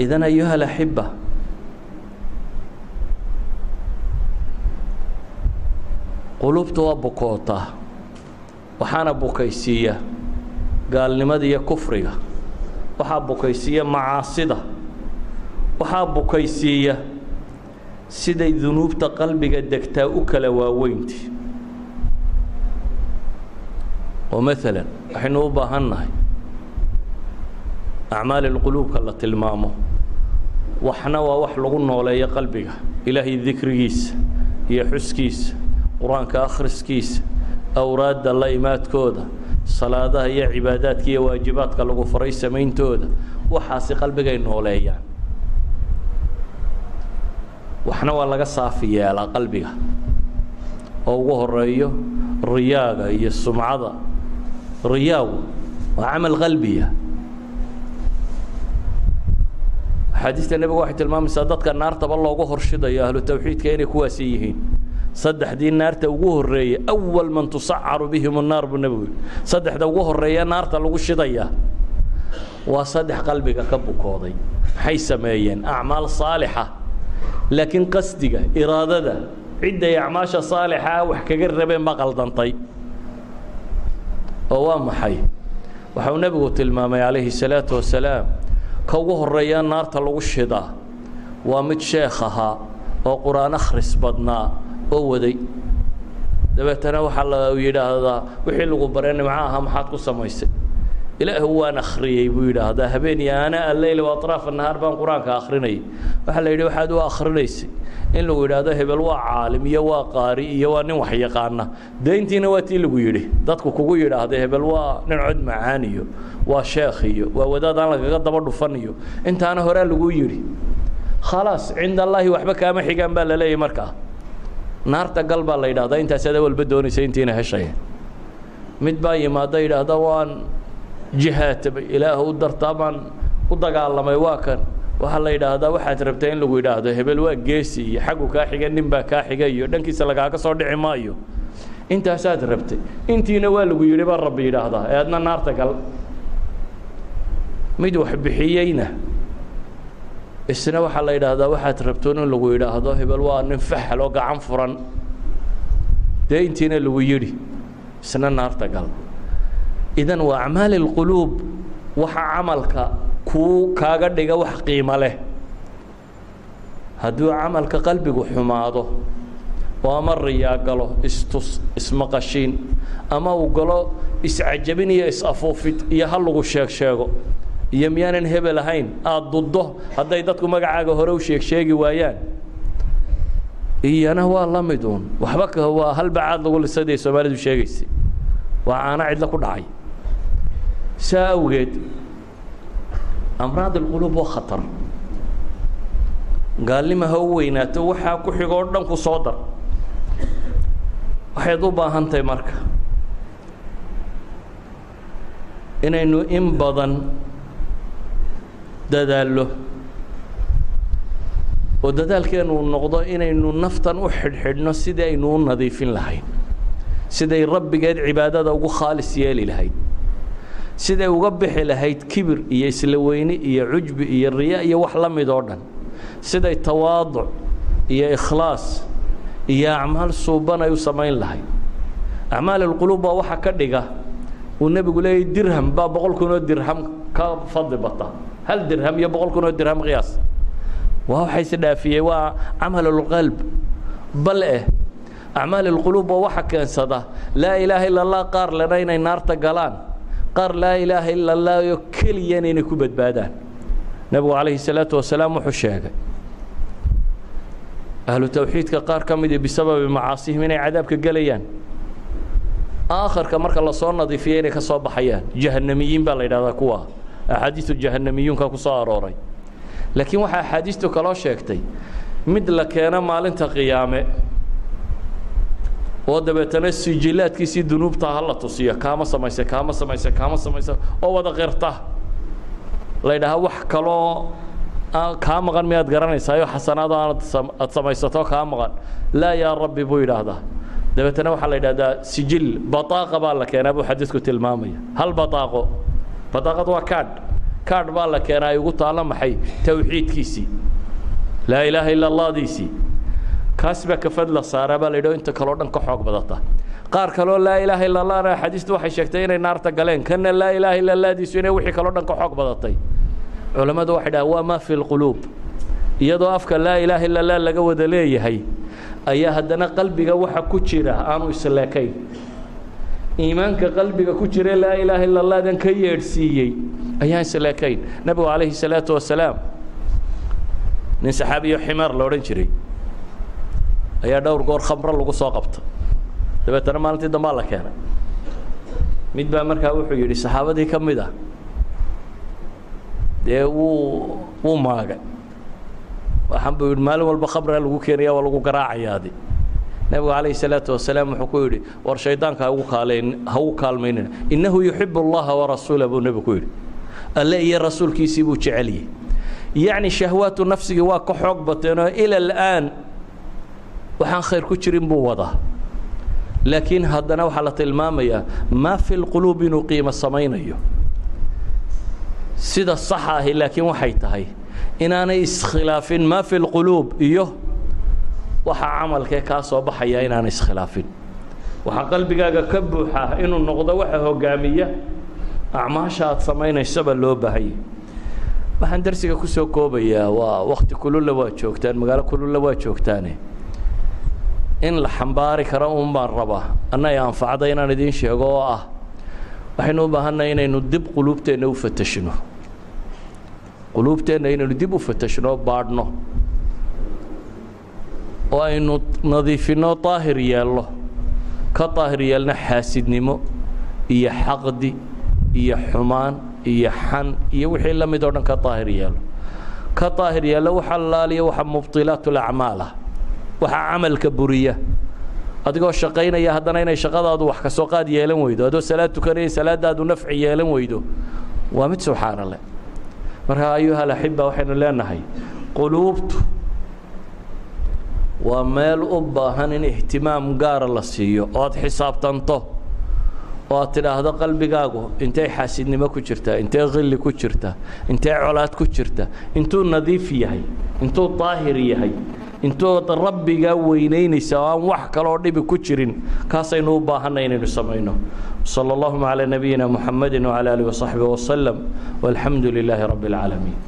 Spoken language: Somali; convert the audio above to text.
إذن أيها الأحبة قلوبتها بكوتا وحانا بكيسية قال لماذا كفرية وحاب بكيسية معاصدة وحاب بكيسية سيدي ذنوب قلبك دكتا أكل واوينتي ومثلا احنا وباهناي أعمال القلوب كلا تلمامه وحنا وحلقنا ولا يا قلبك إلهي ذكريس هي حسكيس قرآن كآخرس كيس أوراد الله إمات كودا صلاة هي عبادات كي واجبات كاللغو فريس سمين تودا وحاسي قلبك إنه ولا يعني وحنا والله صافية على قلبك أو الريو الرياضة هي السمعة رياو وعمل قلبية حديث النبي واحد المام سادتك النار تبى الله وجهر شدة يا أهل التوحيد كأني كواسيين صدح دي النار توجه الرية أول من تصعر بهم النار بالنبي صدح توجه الرية النار تلوج الشدة وصدح قلبك كبو كوضي حي سمايين أعمال صالحة لكن قصدك إرادة عدة أعمال صالحة وحكي قربين بقل دنطي أوام حي وحو نبي تلمامي عليه الصلاة والسلام كوجه الرية النار تلوج الشدة ومد شيخها وقرآن أخرس بدنا ودي دبتنا وحلا ويدا هذا وحلو برين معاها محط قصة ميسي إلا هو أنا أخري ويدا هذا هبيني أنا الليل وأطراف النهار بان قرآن كآخرني وحلا يدي واحد وآخرنيسي إن لو ويدا هذا هبل وعالم يوا قارئ يوا نوحي قارنا دينتي نواتي لو يدي دتك كوجو يدا هذا هبل ونعد معانيو وشيخيو ووداد أنا قد برضو فنيو أنت أنا هرا لو يدي خلاص عند الله وحبك ما حجان بلا لي مركه naarta gal baa la yiraahdaa intaas aad walba doonaysa intiina heshay mid baa yimaada yiraahdaa waan jihaad ilaahu dartaaban u dagaalamay waa kan waxa la yiraahdaa waxaad rabtaa in lagu yiraahdo hebel waa geesi iyo xagu ka xiga nin baa ka xiga iyo dhankiisa laga soo dhici maayo intaas aad rabtay intiina waa lagu yiri baa rabbi yiraahdaa aadna naarta gal mid wax bixiyayna isna waxa la yiraahdaa waxaad rabtoon in lagu yiraahdo hebel waa nin faxal oo gacan furan deyntiina lagu yiri isna naarta gal idan waa acmaal alqulub waxa amalka ku kaaga dhiga wax qiimo leh haduu amalka qalbigu xumaado oo amar riyaa galo ismaqashin ama uu galo iscajabin iyo isafuufid iyo hal lagu sheego iyo miyaanan hebel ahayn aad duddo haday dadku magacaaga hore u sheegi waayaan iyana waa la midoon waxba ka waa hal baad lagu lisaday Soomaalidu sheegaysay waa aana cid la ku dhacay saawgeed amraad alqulub waa khatar gaalima haweenato waxa ku xigo dhan ku soo dar waxay u baahan tahay marka inaynu in badan dadaallo oo dadaalkeenu noqdo inaynu naftan u xidhxidhno sidii aynu u nadiifin lahayn siday rabbigeed cibaadada ugu khaalis yeeli lahayd siday uga bixi lahayd kibir iyo isla weyni iyo cujbi iyo riyaa iyo wax la mid oo dhan siday tawaadu iyo ikhlaas iyo acmaal suuban ay u samayn lahayd acmaal alqulub waxa ka dhiga uu nabigu leeyahay dirham ba 100 kun oo dirham ka fadli bata هل درهم يا 100 كن درهم قياس وهو حيث دافيه وعمل القلب بل اعمال القلوب وحا كان صدا لا اله الا الله قار لنا النار تقلان قار لا اله الا الله يكلين ان كبدبادان نبي عليه الصلاه والسلام وحشاغ اهل التوحيد كقار كميد بسبب معاصيهم من عذابك قليان اخر كمرك الله سو نظيفين كسو بخيان جهنميين با لا يرادا كوا أحاديث الجهنميون كقصار أوري لكن واحد أحاديثه كلا شيكتي مثل كان مالنت قيامة وده بتنسي جلات كيسي ذنوب تهلا تصيا كام سمايسة أو وده غيرته لا ده وح كلا كام غن مياد قرني سايو حسنات أنا سمايسته كام غن لا يا ربي بوي هذا ده بتنوح على ده سجل بطاقة بالك أنا أبو حديثك تلمامية هل بطاقة وكاد kaadh baa la keenaa ay ugu taalla maxay tawxiidkiisii laa ilaaha ila allahdiisii kaas baa kafad la saaraa baa la yidhi inta kaloo dhan ka xoog badata qaar kaloo laa ilaaha ila allahna xadiistu waxay sheegtay inay naarta galeen kana laa ilaaha ila allahdiisu inay wixii kaloo dhan ka xoog badatay culammadu waxay dhahaan waa maa fi lquluub iyadoo afka laa ilaaha ila allah laga wada leeyahay ayaa haddana qalbiga waxa ku jira aanu isleekayn iimaanka qalbiga ku jira laa ilaaha ila allahdan ka yeedhsiiyey ayaan isleekayn nabigu calayhi salaatu wasalaam nin saxaabiyo ximaar la odhan jiray ayaa dhowr goor khamro lagu soo qabta dabeetana maalintii dambaa la keenay mid baa markaa wuxuu yidhi saxaabadii ka mid ah dee wuu maagay waxaan buu yidhi maalin walba khamraa lagu keenaya waa lagu garaacayaadi nabigu calayhi salaatu wasalaam wuxuu ku yidhi war shaydaanka ha ugu kaalmaynina innahu yuxibu allaha warasuula buu nebigu ku yidhi alle iyo rasuulkiisii buu jecel yahay yacni shahwaatu nafsigii waa ka xoog bateenoo ila al'aan waxaan khayr ku jirin buu wadaa laakiin haddana waxaa la tilmaamayaa maa fi lquluub inuu qiimo samaynayo sida saxa ahi laakiin waxay tahay inaanay iskhilaafin maa fi lquluub iyo waxa camalkee kaa soo baxaya inaanay iskhilaafin waxaa qalbigaaga ka buuxa inuu noqdo waxa hogaamiya acmaasha aad samaynaysaba loo baahanyay waxaan darsiga ku soo koobayaa waa wakti kululla waa joogtaan magaalo kululla waa joogtaane in la xambaari karo uun baan rabaa annay anfacda inaan idiin sheego oo ah waxaynu u baahannahay inaynu dib quluubteenna u fatashno quluubteenna inaynu dib u fatashno baadhno oo aynu nadiifinno daahir yeelno ka daahir yeelno xaasidnimo iyo xaqdi iyo xumaan iyo xan iyo wixii la mid oo dhan ka daahir yeelo ka daahir yeello waxa laaliya waxa mubtilaat alacmaal ah waxa camalka buriya adigoo shaqaynaya haddana inay shaqadaadu wax ka soo qaad yeelan weydo adoo salaad tukanaya salaadaadu nafci yeelan weydo waa mid subxaana leh marka ayuha alaxiba waxaynu leenahay quluubtu waa meel u baahan in ihtimaam gaara la siiyo oo aad xisaabtanto oo aad tidhaahdo qalbigaagu intay xaasidnimo ku jirtaa intay khilli ku jirta intay colaad ku jirta intuu nadiif yahay intuu daahir yahay intood rabbigaa weynaynaysa oo aan wax kaloo dhibi ku jirin kaasaynu u baahanay inaynu samayno sala allahuma calaa nabiyina muxamadi wacala aalihi wasaxbihi wasalam walxamdu lilaahi rabbi alcaalamiin